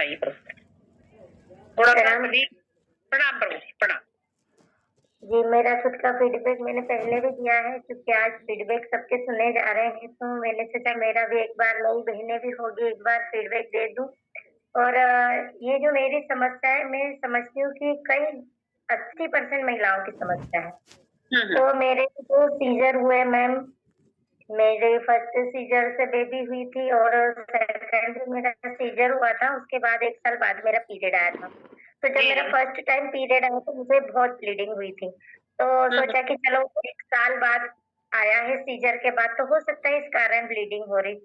बताइए थोड़ा सा प्रणाम प्रणाम प्रभु जी, प्रणाम। जी। मेरा खुद का फीडबैक मैंने पहले भी दिया है, क्योंकि आज फीडबैक सबके सुने जा रहे हैं, तो मैंने सोचा मेरा भी एक बार, नई बहनें भी होगी, एक बार फीडबैक दे दूं। और ये जो मेरी समस्या है, मैं समझती हूँ कि कई 80% महिलाओं की समस्या है। हम्म। तो मेरे जो सीजर हुए मैम, मेरे फर्स्ट सीजर से बेबी हुई थी, और सेकंड मेरा सीजर हुआ था, उसके बाद 1 साल बाद मेरा पीरियड आया था। तो जब जी मेरा जी। फर्स्ट टाइम पीरियड आया तो मुझे बहुत ब्लीडिंग हुई थी। तो हम्म सोचा कि चलो 1 साल बाद आया है सीजर के बाद, तो हो सकता है इस कारण ब्लीडिंग हो रही।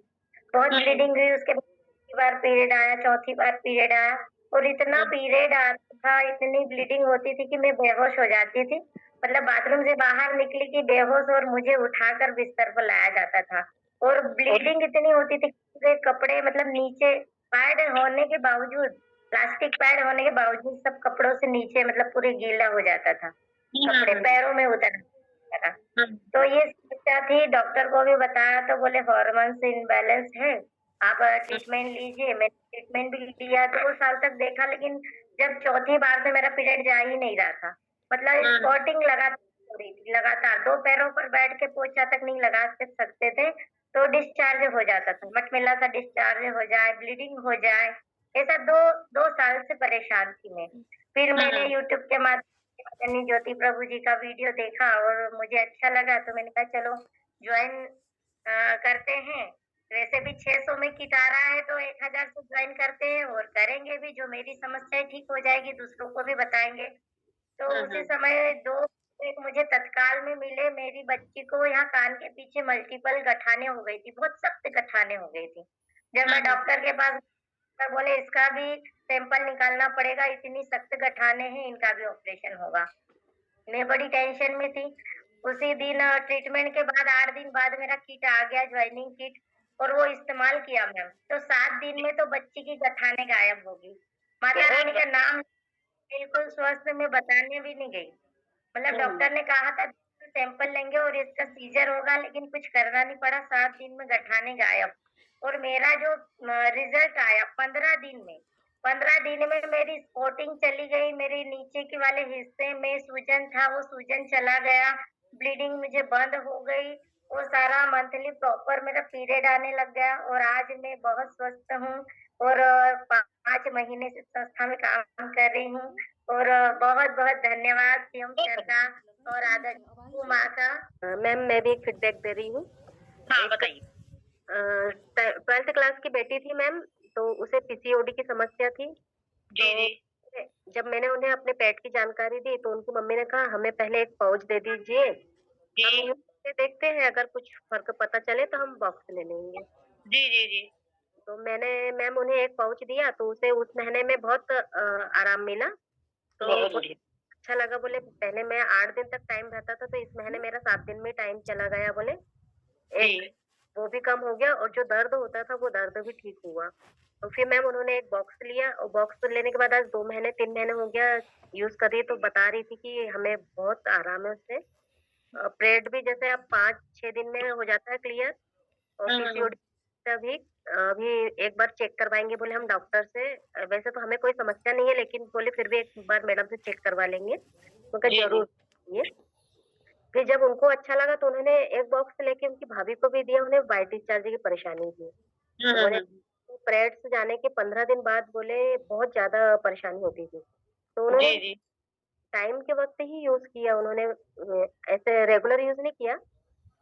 बहुत हम्म ब्लीडिंग हुई, उसके बाद तीसरी बार पीरियड आया, चौथी बार पीरियड आया, और इतना हम्म पीरियड आता था, इतनी ब्लीडिंग होती थी कि मैं बेहोश हो जाती थी। मतलब बाथरूम से बाहर निकली कि बेहोश, और मुझे उठाकर बिस्तर पर लाया जाता था। और और ब्लीडिंग इतनी होती थी कि पूरे कपड़े, मतलब नीचे पैड होने के बावजूद, प्लास्टिक पैड होने के बावजूद, सब कपड़ों से नीचे मतलब पूरे गीला हो जाता था। कपड़े हम्म पैरों में उतर जाता था। हम्म तो ये समस्या थी, डॉक्टर को भी बताया तो बोले हार्मोन्स इम्बैलेंस है, आप ट्रीटमेंट लीजिए। मैंने ट्रीटमेंट भी लिया, 2 साल तक देखा, लेकिन जब चौथी बार से मेरा पीरियड जा ही नहीं रहा था। मतलब हम्म स्पॉटिंग लगातार हो रही थी, लगातार 2 पैरों पर बैठ के पोछा तक नहीं लगा सकते थे, तो डिस्चार्ज हो जाता था, मटमिला सा डिस्चार्ज हो जाए, ब्लीडिंग हो जाए। ऐसा दो 2 साल से परेशान थी मैं। फिर मैंने हम्म यूट्यूब के माध्यम से ज्योति प्रभु जी का वीडियो देखा, और मुझे अच्छा लगा, तो मैंने कहा चलो ज्वाइन करते हैं। वैसे भी 600 में किट आ रहा है, तो 1000 से ज्वाइन करते हैं, और करेंगे भी, जो मेरी समस्या ठीक हो जाएगी दूसरों को भी बताएंगे। तो उसी हम्म समय दो एक मुझे तत्काल में मिले। मेरी बच्ची को यहाँ कान के पीछे मल्टीपल गठाने हो गई थी, बहुत सख्त गठाने हो गई थी। जब मैं हम्म डॉक्टर के पास, डॉक्टर बोले इसका भी सैंपल निकालना पड़ेगा, इतनी सख्त गठाने हैं, इनका भी ऑपरेशन होगा। मैं बड़ी टेंशन में थी। उसी दिन ट्रीटमेंट के बाद 8 दिन बाद मेरा किट आ गया, ज्वाइनिंग किट, और वो इस्तेमाल किया मैम, तो 7 दिन में तो बच्ची की गठाने गायब हो गई। माता रानी बहुत का नाम, बिल्कुल स्वस्थ, में बताने भी नहीं गई। मतलब हम्म डॉक्टर ने कहा था सैंपल लेंगे और इसका सीजर होगा, लेकिन कुछ करना नहीं पड़ा, 7 दिन में गठाने गायब। और मेरा जो रिजल्ट आया 15 दिन में, 15 दिन में मेरी स्पॉटिंग चली गई, मेरे नीचे के वाले हिस्से में सूजन था, वो सूजन चला गया, ब्लीडिंग मुझे बंद हो गई, वो सारा मंथली प्रॉपर मेरा पीरियड आने लग गया, और आज मैं बहुत स्वस्थ हूँ। और 5 महीने से संस्था में काम कर रही हूँ। और बहुत बहुत धन्यवाद सीएम सर का, और आदर माँ का। मैम, मैं भी एक फीडबैक दे रही हूँ। हाँ एक बताइए। 12th क्लास की बेटी थी मैम, तो उसे पीसीओडी की समस्या थी। जी तो जी जब मैंने उन्हें अपने पेट की जानकारी दी, तो उनकी मम्मी ने कहा हमें पहले एक पाउच दे दीजिए, हम जी यूज करके देखते हैं, अगर कुछ फर्क पता चले तो हम बॉक्स ले लेंगे। जी जी जी। तो मैंने मैम उन्हें एक पाउच दिया, तो उसे उस महीने में बहुत आराम मिला। तो बहुत बहुत बढ़िया। अच्छा लगा। बोले पहले मैं 8 दिन तक टाइम रहता था, तो इस महीने मेरा 7 दिन में टाइम चला गया। बोले जी एक वो भी कम हो गया, और जो दर्द होता था वो दर्द भी ठीक हुआ। तो फिर मैम उन्होंने एक बॉक्स लिया, और बॉक्स लेने के बाद आज 2 महीने 3 महीने हो गया यूज कर रही है, तो बता रही थी कि हमें बहुत आराम है उससे। पीरियड भी जैसे अब 5-6 दिन में हो जाता है क्लियर, और हम्म पीसीओडी का भी अभी एक बार चेक करवाएंगे बोले हम डॉक्टर से। वैसे तो हमें कोई समस्या नहीं है, लेकिन बोले फिर भी एक बार मैडम से चेक करवा लेंगे, तो कहा जी जी। जरूर। ये फिर जब उनको अच्छा लगा, तो उन्होंने एक बॉक्स लेके उनकी भाभी को भी दिया। उन्हें वाइट डिस्चार्ज की परेशानी थी, तो बोले हम्म। पीरियड्स जाने के 15 दिन बाद बोले बहुत ज्यादा परेशानी होती थी, तो जी उन्होंने जी। टाइम के वक्त ही यूज किया। उन्होंने ऐसे रेगुलर यूज नहीं किया,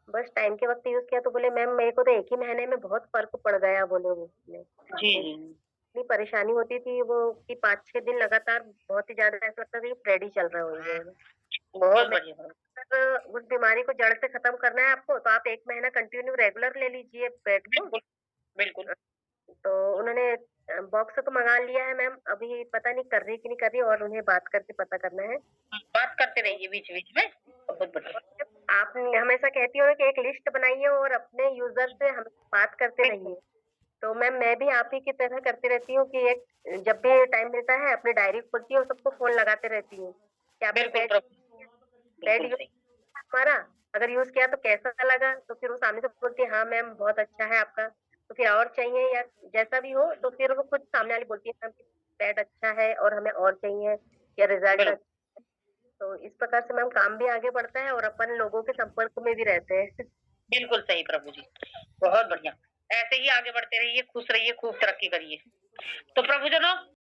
बस टाइम के वक्त यूज किया। तो बोले मैम मेरे को तो एक ही महीने में बहुत फर्क पड़ गया, बोले वो उसमें। जी जी। इतनी परेशानी होती थी वो कि 5-6 दिन लगातार बहुत ही ज्यादा ऐसा लगता था कि फ्रेड ही चल रहा हो गया है। तो बहुत मैं, बढ़िया। अगर उस बीमारी को जड़ से खत्म करना है आपको, तो आप 1 महीना कंटिन्यू रेगुलर ले लीजिए पेट को। बिल्कुल बिल्कुल। तो उन्होंने बॉक्स तो मंगा लिया है मैम, अभी पता नहीं कर रही कि नहीं कर रही, और उन्हें बात करके पता करना है। बात करते रहिए बीच बीच में। बहुत बढ़िया। और आप हमेशा कहती हो ना कि एक लिस्ट बनाइए और अपने यूजर से हम बात करते बिल्कुल रहिए। तो मैम मैं भी आप ही की तरह करती रहती हूँ कि एक जब भी टाइम मिलता है अपनी डायरी खोलती हूँ और सबको फोन लगाते रहती हूँ कि आपने बिल्कुल पेड प्रभु। पेड बिल्कुल यूज सही। हमारा, अगर यूज किया तो कैसा लगा। तो फिर वो सामने से बोलती है हाँ मैम बहुत अच्छा है आपका। तो फिर और चाहिए या जैसा भी हो, तो फिर वो खुद सामने वाली बोलती है मैम कि बेड अच्छा है और हमें और चाहिए या रिजल्ट बिल्कुल, तो इस प्रकार से मैम काम भी आगे बढ़ता है और अपन लोगों के संपर्क में भी रहते हैं। बिल्कुल सही प्रभु जी। बहुत बढ़िया। ऐसे ही आगे बढ़ते रहिए, खुश रहिए, खूब तरक्की करिए। तो प्रभु जनों